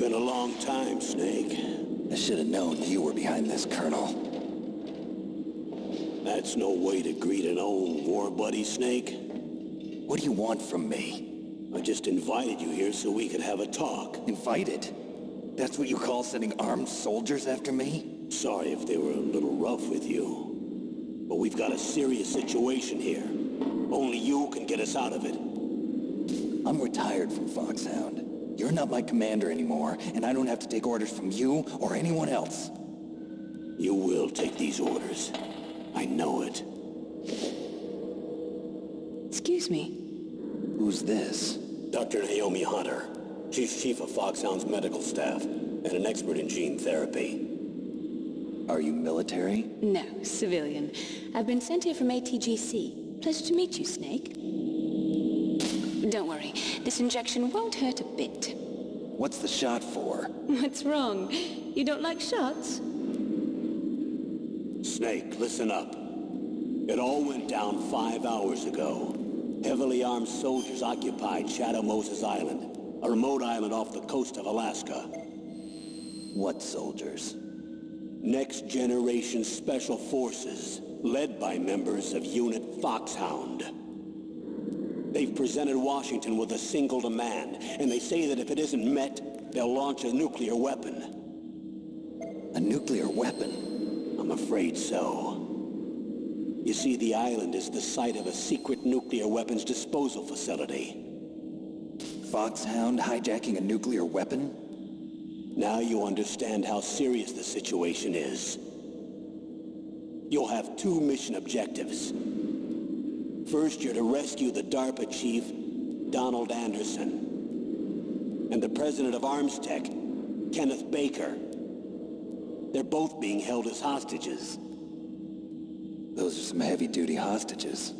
been a long time, Snake. I should have known you were behind this, Colonel. That's no way to greet an old war buddy, Snake. What do you want from me? I just invited you here so we could have a talk. Invited? That's what you call sending armed soldiers after me? Sorry if they were a little rough with you. But we've got a serious situation here. Only you can get us out of it. I'm retired from FOX-HOUND. You're not my commander anymore, and I don't have to take orders from you or anyone else. You will take these orders. I know it. Excuse me. Who's this? Dr. Naomi Hunter. She's chief of FOX-HOUND's medical staff and an expert in gene therapy. Are you military? No, civilian. I've been sent here from ATGC. Pleasure to meet you, Snake. Don't worry. This injection won't hurt a bit. What's the shot for? What's wrong? You don't like shots? Snake, listen up. It all went down 5 hours ago. Heavily armed soldiers occupied Shadow Moses Island, a remote island off the coast of Alaska. What soldiers? Next generation special forces, led by members of Unit FOX-HOUND. They've presented Washington with a single demand, and they say that if it isn't met, they'll launch a nuclear weapon. A nuclear weapon? I'm afraid so. You see, the island is the site of a secret nuclear weapons disposal facility. FOX-HOUND hijacking a nuclear weapon? Now you understand how serious the situation is. You'll have 2 mission objectives. First, you're to rescue the DARPA chief, Donald Anderson, and the president of Arms Tech, Kenneth Baker. They're both being held as hostages. Those are some heavy-duty hostages.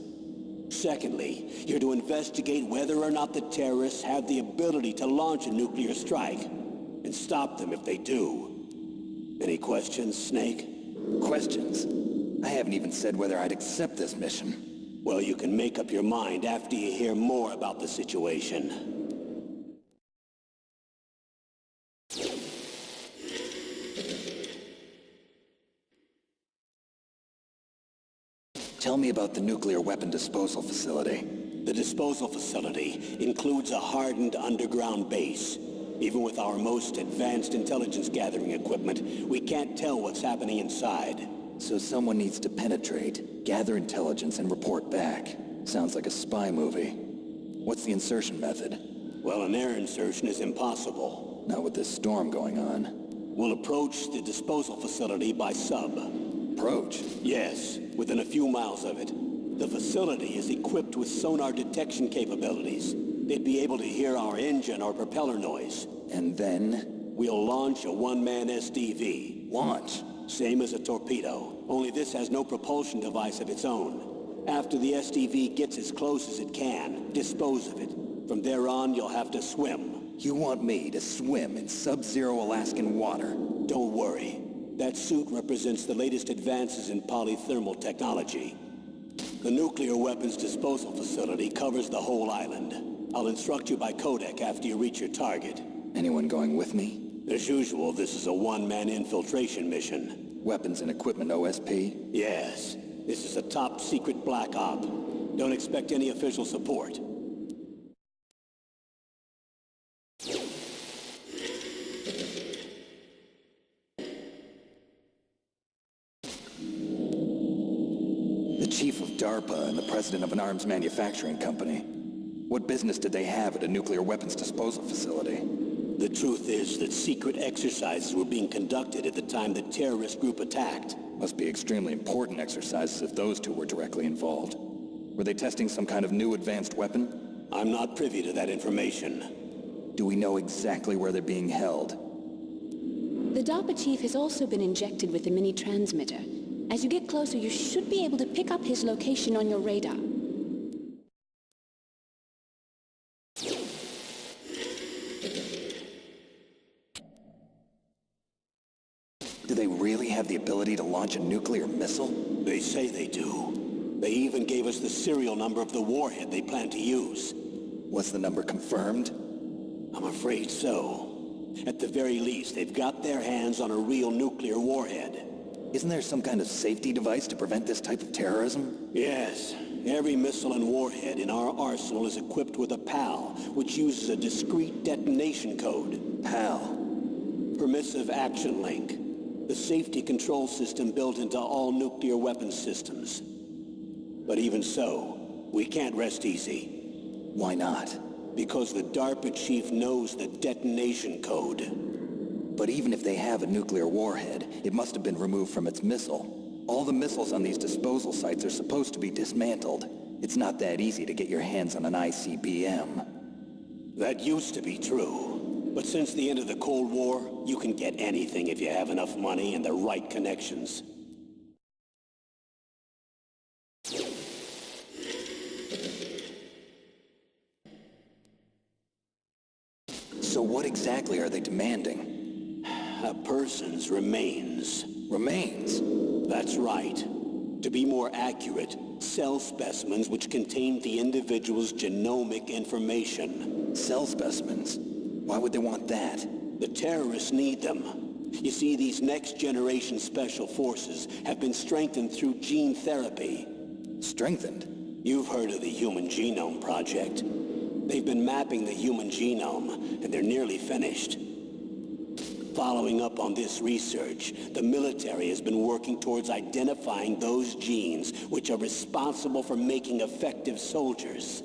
Secondly, you're to investigate whether or not the terrorists have the ability to launch a nuclear strike, and stop them if they do. Any questions, Snake? Questions? I haven't even said whether I'd accept this mission. Well, you can make up your mind after you hear more about the situation. Tell me about the nuclear weapon disposal facility. The disposal facility includes a hardened underground base. Even with our most advanced intelligence gathering equipment, we can't tell what's happening inside. So someone needs to penetrate, gather intelligence, and report back. Sounds like a spy movie. What's the insertion method? Well, an air insertion is impossible. Not with this storm going on. We'll approach the disposal facility by sub. Approach? Yes, within a few miles of it. The facility is equipped with sonar detection capabilities. They'd be able to hear our engine or propeller noise. And then? We'll launch a one-man SDV. Launch? Same as a torpedo, only this has no propulsion device of its own. After the SDV gets as close as it can, dispose of it. From there on, you'll have to swim. You want me to swim in sub-zero Alaskan water? Don't worry. That suit represents the latest advances in polythermal technology. The nuclear weapons disposal facility covers the whole island. I'll instruct you by codec after you reach your target. Anyone going with me? As usual, this is a one-man infiltration mission. Weapons and equipment OSP? Yes. This is a top-secret black op. Don't expect any official support. The chief of DARPA and the president of an arms manufacturing company. What business did they have at a nuclear weapons disposal facility? The truth is that secret exercises were being conducted at the time the terrorist group attacked. Must be extremely important exercises if those two were directly involved. Were they testing some kind of new advanced weapon? I'm not privy to that information. Do we know exactly where they're being held? The DARPA chief has also been injected with a mini-transmitter. As you get closer, you should be able to pick up his location on your radar. Do they really have the ability to launch a nuclear missile? They say they do. They even gave us the serial number of the warhead they plan to use. Was the number confirmed? I'm afraid so. At the very least, they've got their hands on a real nuclear warhead. Isn't there some kind of safety device to prevent this type of terrorism? Yes. Every missile and warhead in our arsenal is equipped with a PAL, which uses a discrete detonation code. PAL? Permissive Action Link. The safety control system built into all nuclear weapons systems. But even so, we can't rest easy. Why not? Because the DARPA chief knows the detonation code. But even if they have a nuclear warhead, it must have been removed from its missile. All the missiles on these disposal sites are supposed to be dismantled. It's not that easy to get your hands on an ICBM. That used to be true. But since the end of the Cold War, you can get anything if you have enough money and the right connections. So what exactly are they demanding? A person's remains. Remains? That's right. To be more accurate, cell specimens which contain the individual's genomic information. Cell specimens? Why would they want that? The terrorists need them. You see, these next-generation special forces have been strengthened through gene therapy. Strengthened? You've heard of the Human Genome Project. They've been mapping the human genome, and they're nearly finished. Following up on this research, the military has been working towards identifying those genes which are responsible for making effective soldiers.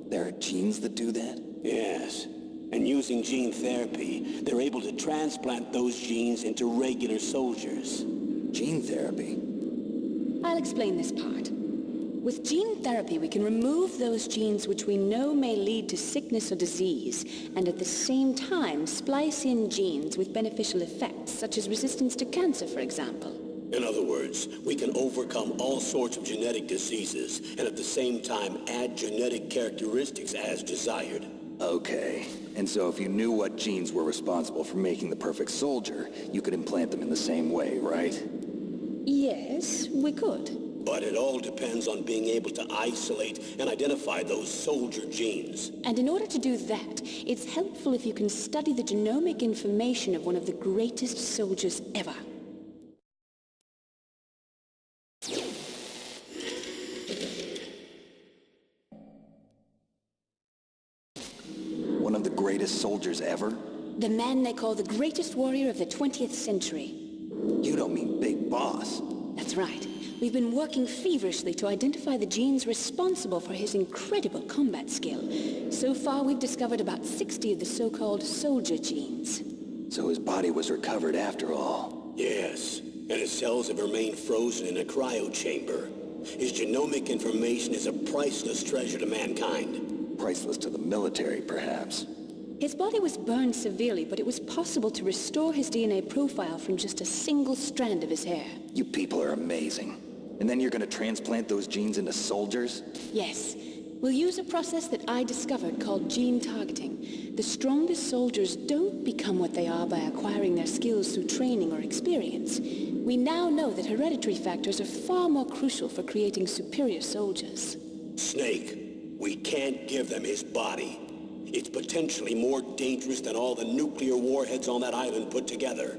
There are genes that do that? Yes. And using gene therapy, they're able to transplant those genes into regular soldiers. Gene therapy? I'll explain this part. With gene therapy, we can remove those genes which we know may lead to sickness or disease, and at the same time splice in genes with beneficial effects, such as resistance to cancer, for example. In other words, we can overcome all sorts of genetic diseases, and at the same time add genetic characteristics as desired. Okay. And so if you knew what genes were responsible for making the perfect soldier, you could implant them in the same way, right? Yes, we could. But it all depends on being able to isolate and identify those soldier genes. And in order to do that, it's helpful if you can study the genomic information of one of the greatest soldiers ever. One of the greatest soldiers ever? The man they call the greatest warrior of the 20th century. You don't mean Big Boss. That's right. We've been working feverishly to identify the genes responsible for his incredible combat skill. So far, we've discovered about 60 of the so-called soldier genes. So his body was recovered after all. Yes, and his cells have remained frozen in a cryo chamber. His genomic information is a priceless treasure to mankind. Priceless to the military, perhaps. His body was burned severely, but it was possible to restore his DNA profile from just a single strand of his hair. You people are amazing. And then you're gonna transplant those genes into soldiers? Yes. We'll use a process that I discovered called gene targeting. The strongest soldiers don't become what they are by acquiring their skills through training or experience. We now know that hereditary factors are far more crucial for creating superior soldiers. Snake, we can't give them his body. It's potentially more dangerous than all the nuclear warheads on that island put together.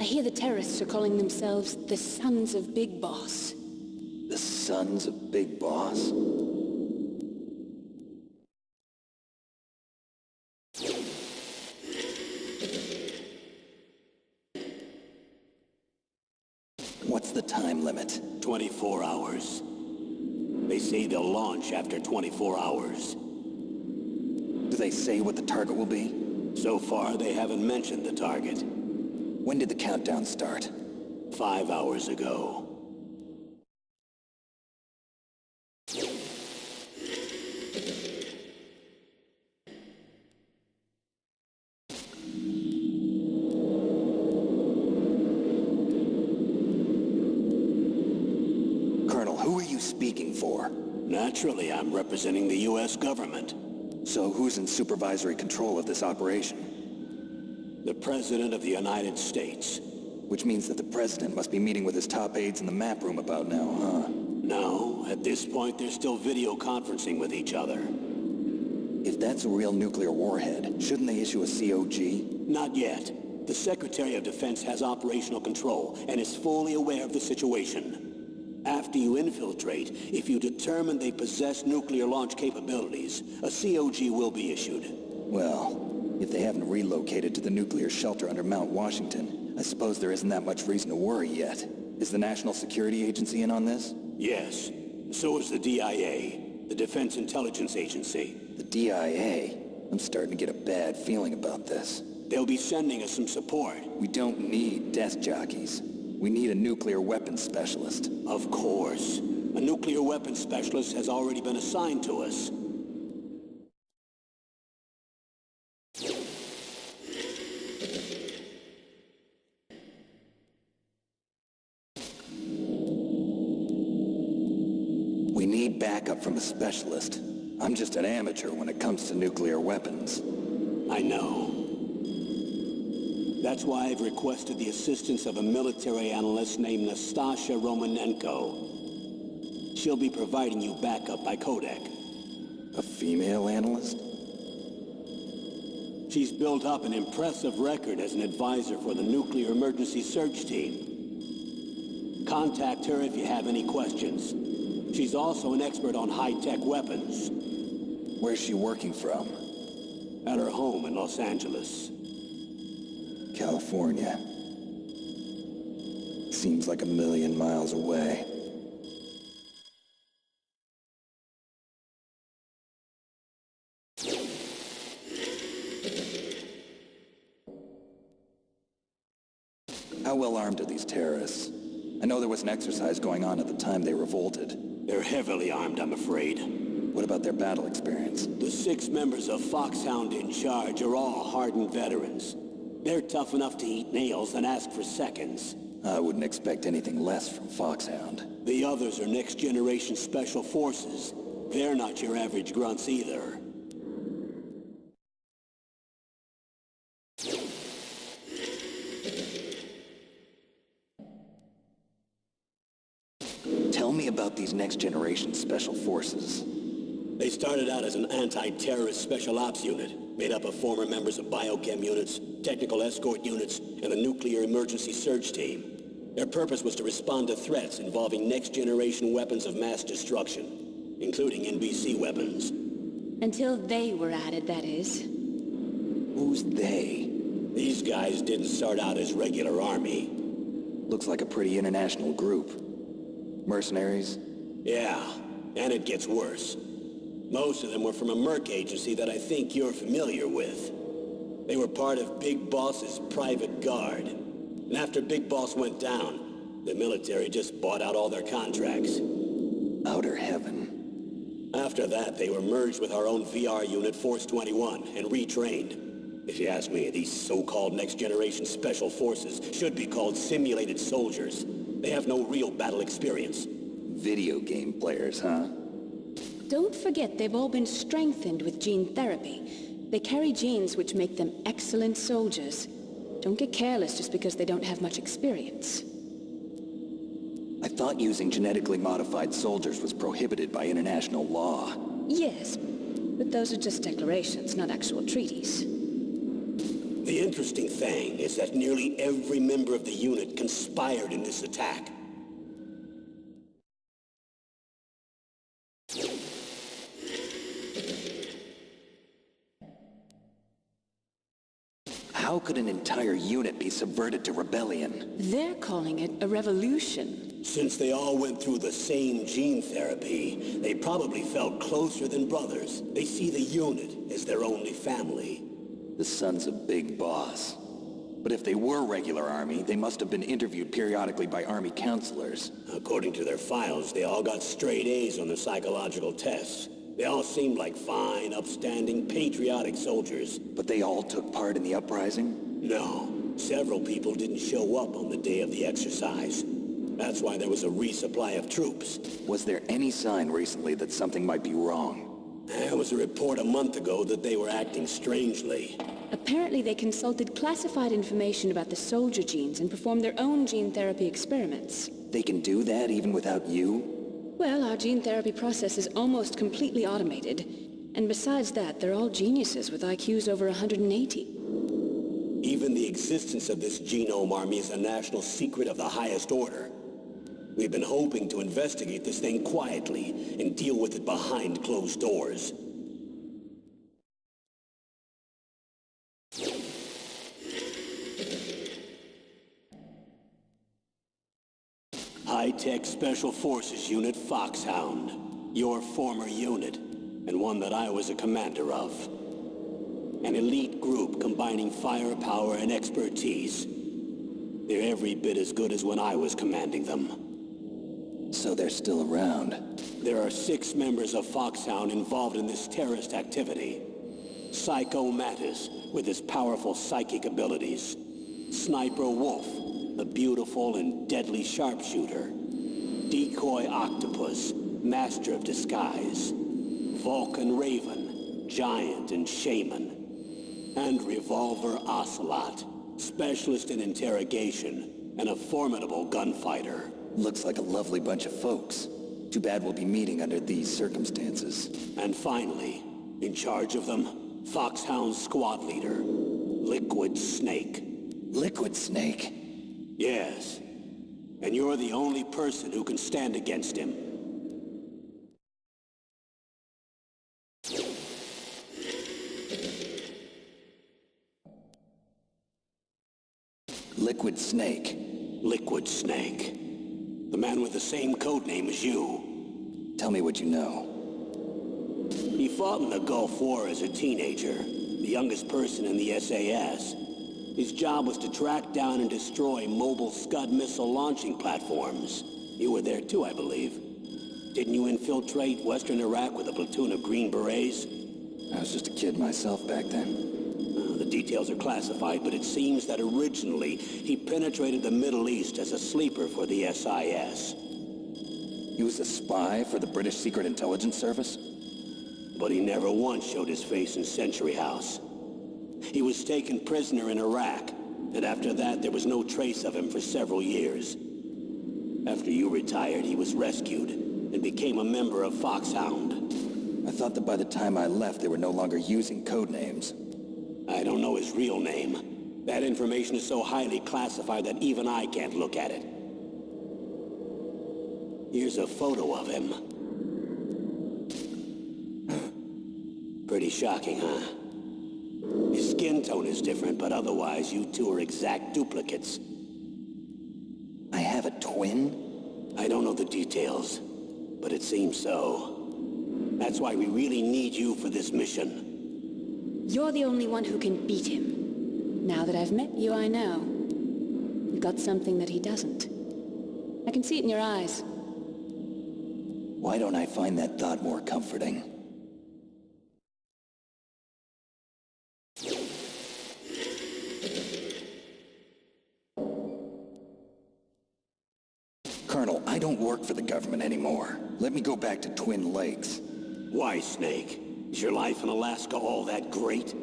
I hear the terrorists are calling themselves the Sons of Big Boss. The Sons of Big Boss? What's the time limit? 24 hours. They say they'll launch after 24 hours. Do they say what the target will be? So far, they haven't mentioned the target. When did the countdown start? 5 hours ago. Colonel, who are you speaking for? Naturally, I'm representing the U.S. government. So who's in supervisory control of this operation? The President of the United States. Which means that the President must be meeting with his top aides in the map room about now, huh? No, at this point they're still video conferencing with each other. If that's a real nuclear warhead, shouldn't they issue a COG? Not yet. The Secretary of Defense has operational control and is fully aware of the situation. After you infiltrate, if you determine they possess nuclear launch capabilities, a COG will be issued. Well, if they haven't relocated to the nuclear shelter under Mount Washington, I suppose there isn't that much reason to worry yet. Is the National Security Agency in on this? Yes. So is the DIA, the Defense Intelligence Agency. The DIA? I'm starting to get a bad feeling about this. They'll be sending us some support. We don't need desk jockeys. We need a nuclear weapons specialist. Of course. A nuclear weapons specialist has already been assigned to us. We need backup from a specialist. I'm just an amateur when it comes to nuclear weapons. I know. That's why I've requested the assistance of a military analyst named Nastasha Romanenko. She'll be providing you backup by Kodak. A female analyst? She's built up an impressive record as an advisor for the Nuclear Emergency Search Team. Contact her if you have any questions. She's also an expert on high-tech weapons. Where's she working from? At her home in Los Angeles. California. Seems like a million miles away. How well armed are these terrorists? I know there was an exercise going on at the time they revolted. They're heavily armed, I'm afraid. What about their battle experience? The 6 members of FOX-HOUND in charge are all hardened veterans. They're tough enough to eat nails and ask for seconds. I wouldn't expect anything less from FOX-HOUND. The others are next-generation special forces. They're not your average grunts either. Tell me about these next-generation special forces. They started out as an anti-terrorist special ops unit, made up of former members of biochem units, technical escort units, and the Nuclear Emergency Search Team. Their purpose was to respond to threats involving next-generation weapons of mass destruction, including NBC weapons. Until they were added, that is. Who's they? These guys didn't start out as regular army. Looks like a pretty international group. Mercenaries? Yeah, and it gets worse. Most of them were from a merc agency that I think you're familiar with. They were part of Big Boss's private guard. And after Big Boss went down, the military just bought out all their contracts. Outer heaven. After that, they were merged with our own VR unit, Force 21, and retrained. If you ask me, these so-called next-generation special forces should be called simulated soldiers. They have no real battle experience. Video game players, huh? Don't forget they've all been strengthened with gene therapy. They carry genes which make them excellent soldiers. Don't get careless just because they don't have much experience. I thought using genetically modified soldiers was prohibited by international law. Yes, but those are just declarations, not actual treaties. The interesting thing is that nearly every member of the unit conspired in this attack. How could an entire unit be subverted to rebellion? They're calling it a revolution. Since they all went through the same gene therapy, they probably felt closer than brothers. They see the unit as their only family. The sons of Big Boss. But if they were regular army, they must have been interviewed periodically by army counselors. According to their files, they all got straight A's on their psychological tests. They all seemed like fine, upstanding, patriotic soldiers. But they all took part in the uprising? No. Several people didn't show up on the day of the exercise. That's why there was a resupply of troops. Was there any sign recently that something might be wrong? There was a report a month ago that they were acting strangely. Apparently they consulted classified information about the soldier genes and performed their own gene therapy experiments. They can do that even without you? Well, our gene therapy process is almost completely automated. And besides that, they're all geniuses with IQs over 180. Even the existence of this genome army is a national secret of the highest order. We've been hoping to investigate this thing quietly and deal with it behind closed doors. High-tech Special Forces Unit FOX-HOUND. Your former unit, and one that I was a commander of. An elite group combining firepower and expertise. They're every bit as good as when I was commanding them. So they're still around. There are 6 members of FOX-HOUND involved in this terrorist activity. Psycho Mattis, with his powerful psychic abilities. Sniper Wolf, a beautiful and deadly sharpshooter. Decoy Octopus, master of disguise. Vulcan Raven, giant and shaman. And Revolver Ocelot, specialist in interrogation and a formidable gunfighter. Looks like a lovely bunch of folks. Too bad we'll be meeting under these circumstances. And finally, in charge of them, FOX-HOUND's squad leader, Liquid Snake. Liquid Snake? Yes. And you're the only person who can stand against him. Liquid Snake. Liquid Snake. The man with the same codename as you. Tell me what you know. He fought in the Gulf War as a teenager, the youngest person in the SAS. His job was to track down and destroy mobile Scud missile launching platforms. You were there too, I believe. Didn't you infiltrate Western Iraq with a platoon of Green Berets? I was just a kid myself back then. The details are classified, but it seems that originally he penetrated the Middle East as a sleeper for the SIS. He was a spy for the British Secret Intelligence Service? But he never once showed his face in Century House. He was taken prisoner in Iraq, and after that there was no trace of him for several years. After you retired, he was rescued and became a member of FOX-HOUND. I thought that by the time I left, they were no longer using code names. I don't know his real name. That information is so highly classified that even I can't look at it. Here's a photo of him. Pretty shocking, huh? His skin tone is different, but otherwise you two are exact duplicates. I have a twin? I don't know the details, but it seems so. That's why we really need you for this mission. You're the only one who can beat him. Now that I've met you, I know. You've got something that he doesn't. I can see it in your eyes. Why don't I find that thought more comforting? Colonel, I don't work for the government anymore. Let me go back to Twin Lakes. Why, Snake? Is your life in Alaska all that great?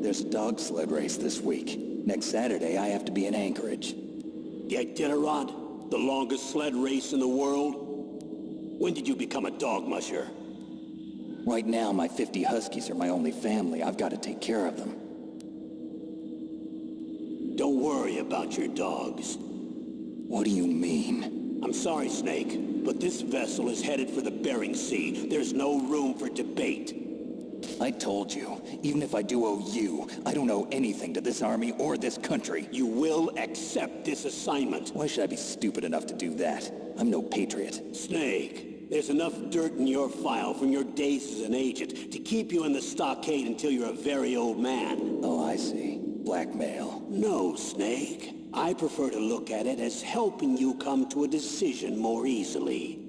There's a dog sled race this week. Next Saturday, I have to be in Anchorage. The Iditarod? The longest sled race in the world? When did you become a dog musher? Right now, my 50 Huskies are my only family. I've got to take care of them. Don't worry about your dogs. What do you mean? I'm sorry, Snake, but this vessel is headed for the Bering Sea. There's no room for debate. I told you, even if I do owe you, I don't owe anything to this army or this country. You will accept this assignment. Why should I be stupid enough to do that? I'm no patriot. Snake, there's enough dirt in your file from your days as an agent to keep you in the stockade until you're a very old man. Oh, I see. Blackmail. No, Snake. I prefer to look at it as helping you come to a decision more easily.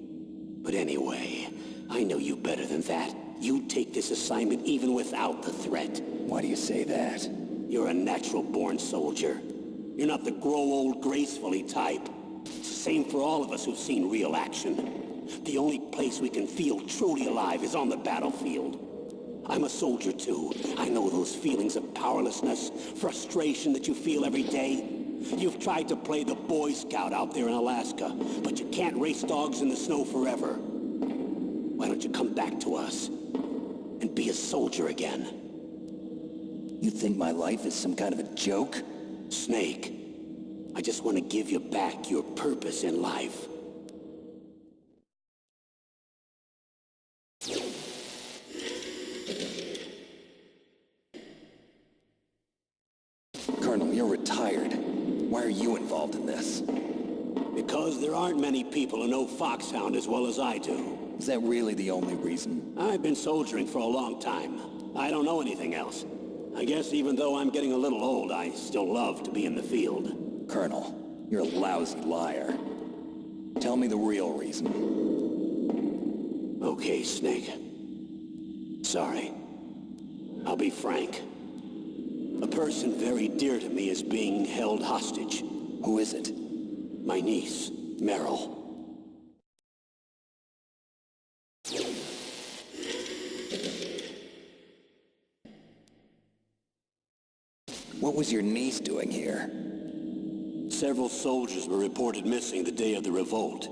But anyway, I know you better than that. You take this assignment even without the threat. Why do you say that? You're a natural-born soldier. You're not the grow old gracefully type. It's the same for all of us who've seen real action. The only place we can feel truly alive is on the battlefield. I'm a soldier too. I know those feelings of powerlessness, frustration that you feel every day. You've tried to play the Boy Scout out there in Alaska, but you can't race dogs in the snow forever. Why don't you come back to us and be a soldier again? You think my life is some kind of a joke? Snake, I just want to give you back your purpose in life. Colonel, you're retired. Why are you involved in this? Because there aren't many people who know FOX-HOUND as well as I do. Is that really the only reason? I've been soldiering for a long time. I don't know anything else. I guess even though I'm getting a little old, I still love to be in the field. Colonel, you're a lousy liar. Tell me the real reason. Okay, Snake. Sorry. I'll be frank. A person very dear to me is being held hostage. Who is it? My niece, Meryl. What was your niece doing here? Several soldiers were reported missing the day of the revolt.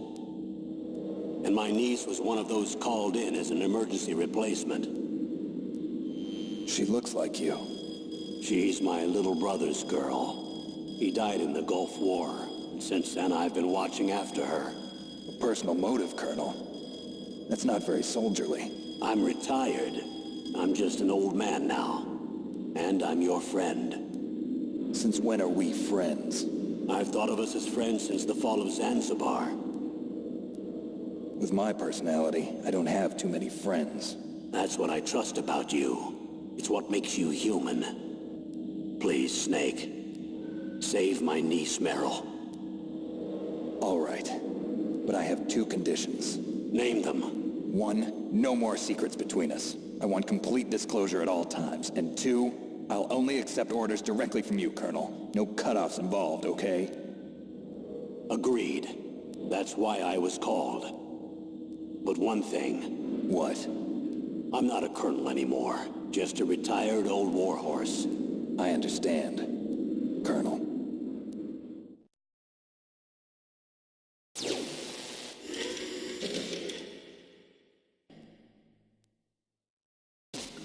And my niece was one of those called in as an emergency replacement. She looks like you. She's my little brother's girl. He died in the Gulf War. Since then, I've been watching after her. A personal motive, Colonel. That's not very soldierly. I'm retired. I'm just an old man now. And I'm your friend. Since when are we friends? I've thought of us as friends since the fall of Zanzibar. With my personality, I don't have too many friends. That's what I trust about you. It's what makes you human. Please, Snake. Save my niece, Meryl. All right. But I have two conditions. Name them. One, no more secrets between us. I want complete disclosure at all times. And two, I'll only accept orders directly from you, Colonel. No cutoffs involved, okay? Agreed. That's why I was called. But one thing. What? I'm not a colonel anymore. Just a retired old warhorse. I understand, Colonel.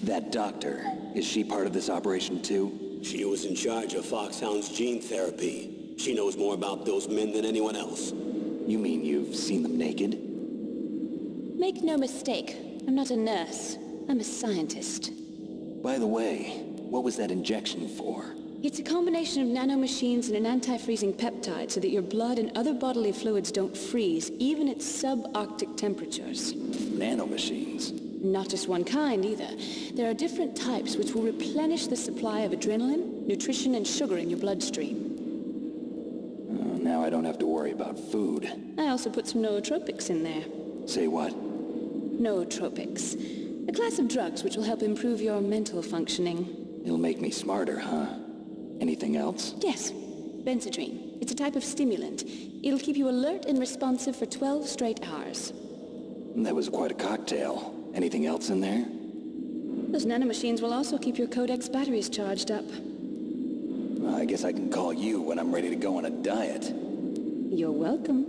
That doctor, is she part of this operation too? She was in charge of FOX-HOUND's gene therapy. She knows more about those men than anyone else. You mean you've seen them naked? Make no mistake, I'm not a nurse. I'm a scientist. By the way, what was that injection for? It's a combination of nanomachines and an anti-freezing peptide so that your blood and other bodily fluids don't freeze, even at subarctic temperatures. Nanomachines? Not just one kind, either. There are different types which will replenish the supply of adrenaline, nutrition, and sugar in your bloodstream. Now I don't have to worry about food. I also put some nootropics in there. Say what? Nootropics. A class of drugs which will help improve your mental functioning. It'll make me smarter, huh? Anything else? Yes. Benzodrine. It's a type of stimulant. It'll keep you alert and responsive for 12 straight hours. That was quite a cocktail. Anything else in there? Those nanomachines will also keep your Codex batteries charged up. Well, I guess I can call you when I'm ready to go on a diet. You're welcome.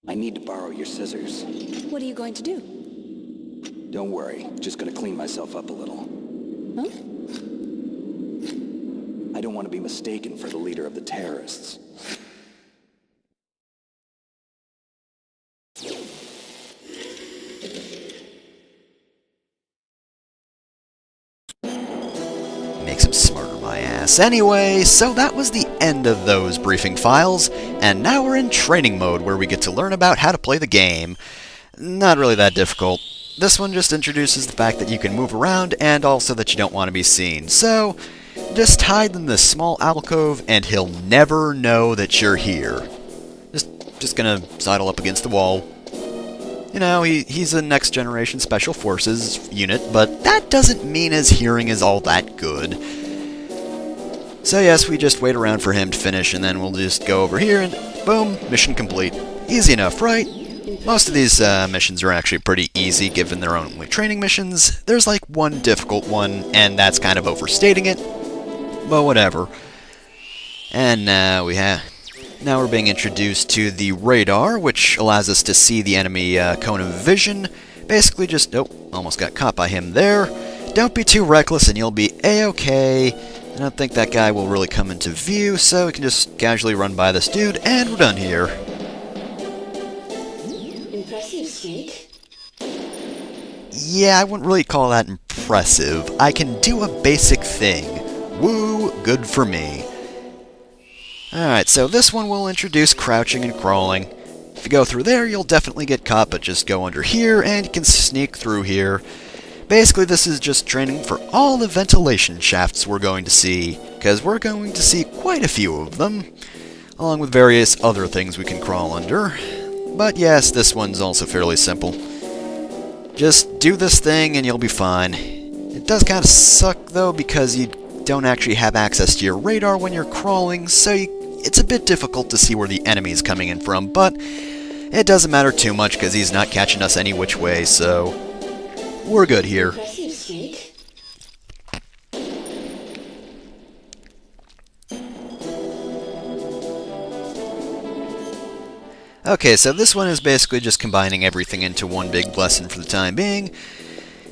I need to borrow your scissors. What are you going to do? Don't worry, just gonna clean myself up a little. Huh? I don't want to be mistaken for the leader of the terrorists. Makes him smarter, my ass. Anyway, so that was the end of those briefing files, and now we're in training mode where we get to learn about how to play the game. Not really that difficult. This one just introduces the fact that you can move around and also that you don't want to be seen. So, just hide in this small alcove and he'll never know that you're here. Just gonna sidle up against the wall. You know, he's a next generation special forces unit, but that doesn't mean his hearing is all that good. So yes, we just wait around for him to finish and then we'll just go over here and boom, mission complete. Easy enough, right? Most of these missions are actually pretty easy given they're only training missions. There's like one difficult one, and that's kind of overstating it, but whatever. And now we have Now we're being introduced to the radar, which allows us to see the enemy cone of vision. Basically just, oh, almost got caught by him there. Don't be too reckless and you'll be A-okay. I don't think that guy will really come into view, so we can just casually run by this dude, and we're done here. Impressive, Snake. Yeah, I wouldn't really call that impressive. I can do a basic thing. Woo, good for me. Alright, so this one will introduce crouching and crawling. If you go through there, you'll definitely get caught, but just go under here, and you can sneak through here. Basically, this is just training for all the ventilation shafts we're going to see, because we're going to see quite a few of them, along with various other things we can crawl under. But yes, this one's also fairly simple. Just do this thing and you'll be fine. It does kind of suck, though, because you don't actually have access to your radar when you're crawling, so it's a bit difficult to see where the enemy's coming in from, but it doesn't matter too much because he's not catching us any which way, so we're good here. Impressive, Snake. Okay, so this one is basically just combining everything into one big lesson for the time being.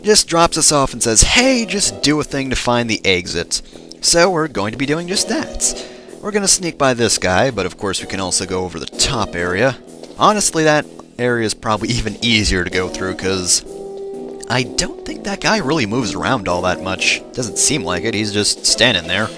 Just drops us off and says, hey, just do a thing to find the exit. So we're going to be doing just that. We're going to sneak by this guy, but of course we can also go over the top area. Honestly, that area is probably even easier to go through, because I don't think that guy really moves around all that much. Doesn't seem like it, he's just standing there.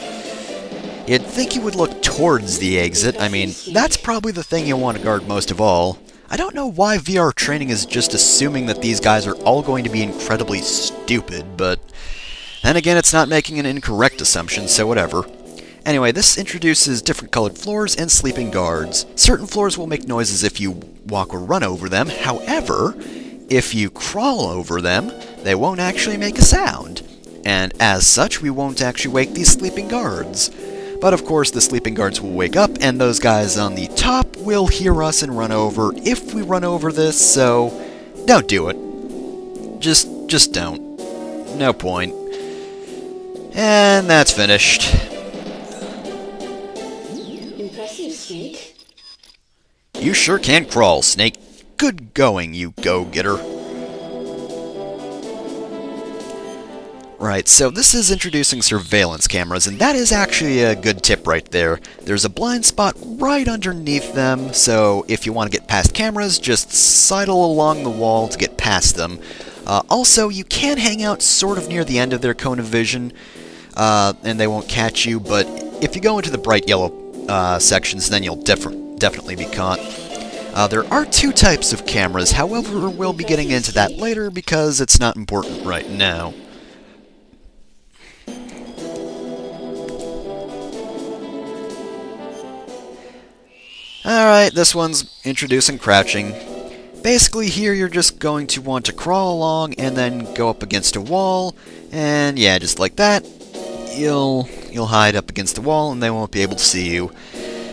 You'd think he would look towards the exit. I mean, that's probably the thing you want to guard most of all. I don't know why VR training is just assuming that these guys are all going to be incredibly stupid, but then again, it's not making an incorrect assumption, so whatever. Anyway, this introduces different colored floors and sleeping guards. Certain floors will make noises if you walk or run over them. However, if you crawl over them, they won't actually make a sound. And as such, we won't actually wake these sleeping guards. But of course, the sleeping guards will wake up, and those guys on the top will hear us and run over if we run over this, so don't do it. Just don't. No point. And that's finished. Impressive, Snake. You sure can crawl, Snake. Good going, you go-getter. Right, so this is introducing surveillance cameras, and that is actually a good tip right there. There's a blind spot right underneath them, so if you want to get past cameras, just sidle along the wall to get past them. Also, you can hang out sort of near the end of their cone of vision, and they won't catch you, but if you go into the bright yellow sections, then you'll definitely be caught. There are two types of cameras, however, we'll be getting into that later because it's not important right now. Alright, this one's introducing crouching. Basically here you're just going to want to crawl along and then go up against a wall, and yeah, just like that, you'll hide up against the wall and they won't be able to see you.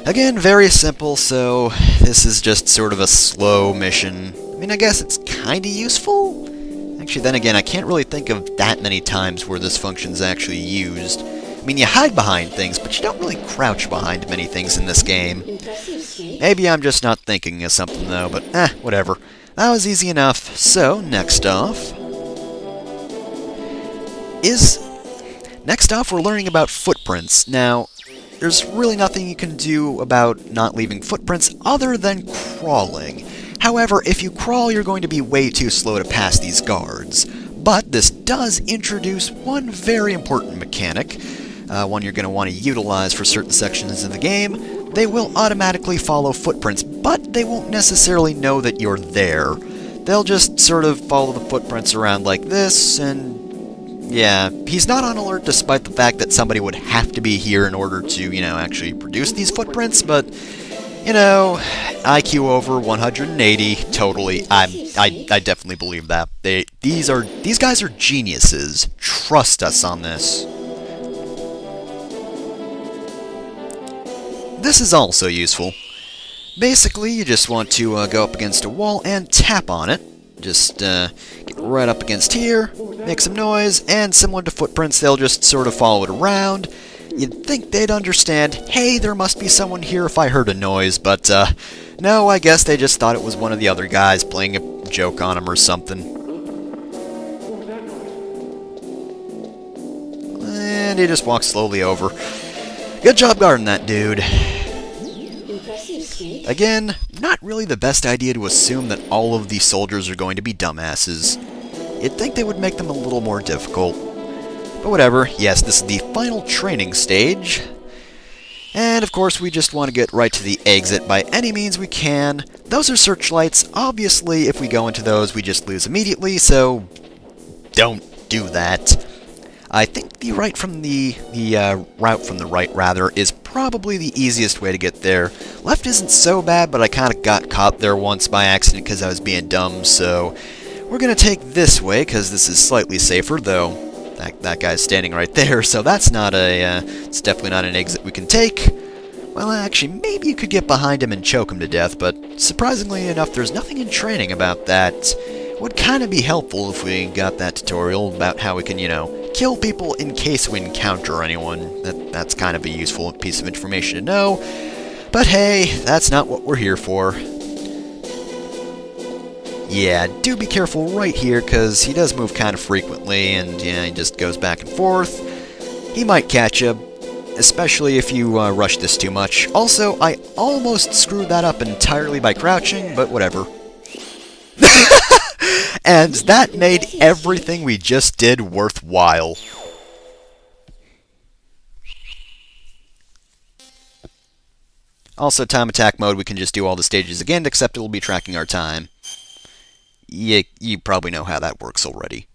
Again, very simple, so this is just sort of a slow mission. I mean, I guess it's kinda useful? Actually, then again, I can't really think of that many times where this function's actually used. I mean, you hide behind things, but you don't really crouch behind many things in this game. Maybe I'm just not thinking of something, though, but whatever. That was easy enough. So, next off, we're learning about footprints. Now, there's really nothing you can do about not leaving footprints other than crawling. However, if you crawl, you're going to be way too slow to pass these guards. But this does introduce one very important mechanic, one you're going to want to utilize for certain sections of the game. They will automatically follow footprints, but they won't necessarily know that you're there. They'll just sort of follow the footprints around like this, and yeah, he's not on alert despite the fact that somebody would have to be here in order to, actually produce these footprints, but, IQ over 180, totally. I definitely believe that. These guys are geniuses. Trust us on this. This is also useful. Basically, you just want to go up against a wall and tap on it. Just get right up against here, make some noise, and similar to footprints, they'll just sort of follow it around. You'd think they'd understand, hey, there must be someone here if I heard a noise, but, no, I guess they just thought it was one of the other guys playing a joke on him or something. And he just walks slowly over. Good job guarding that dude. Impressive, Snake. Again, not really the best idea to assume that all of these soldiers are going to be dumbasses. You'd think they would make them a little more difficult. But whatever, yes, this is the final training stage. And of course, we just want to get right to the exit by any means we can. Those are searchlights. Obviously, if we go into those, we just lose immediately, so don't do that. I think the route from the right, rather, is probably the easiest way to get there. Left isn't so bad, but I kind of got caught there once by accident because I was being dumb, so we're going to take this way because this is slightly safer, though that guy's standing right there, so that's not it's definitely not an exit we can take. Well, actually, maybe you could get behind him and choke him to death, but surprisingly enough, there's nothing in training about that. It would kind of be helpful if we got that tutorial about how we can, kill people in case we encounter anyone. That's kind of a useful piece of information to know. But hey, that's not what we're here for. Yeah, do be careful right here, because he does move kind of frequently, and yeah, he just goes back and forth. He might catch you, especially if you rush this too much. Also, I almost screwed that up entirely by crouching, but whatever. And that made everything we just did worthwhile. Also, time attack mode, we can just do all the stages again, except it will be tracking our time. You probably know how that works already.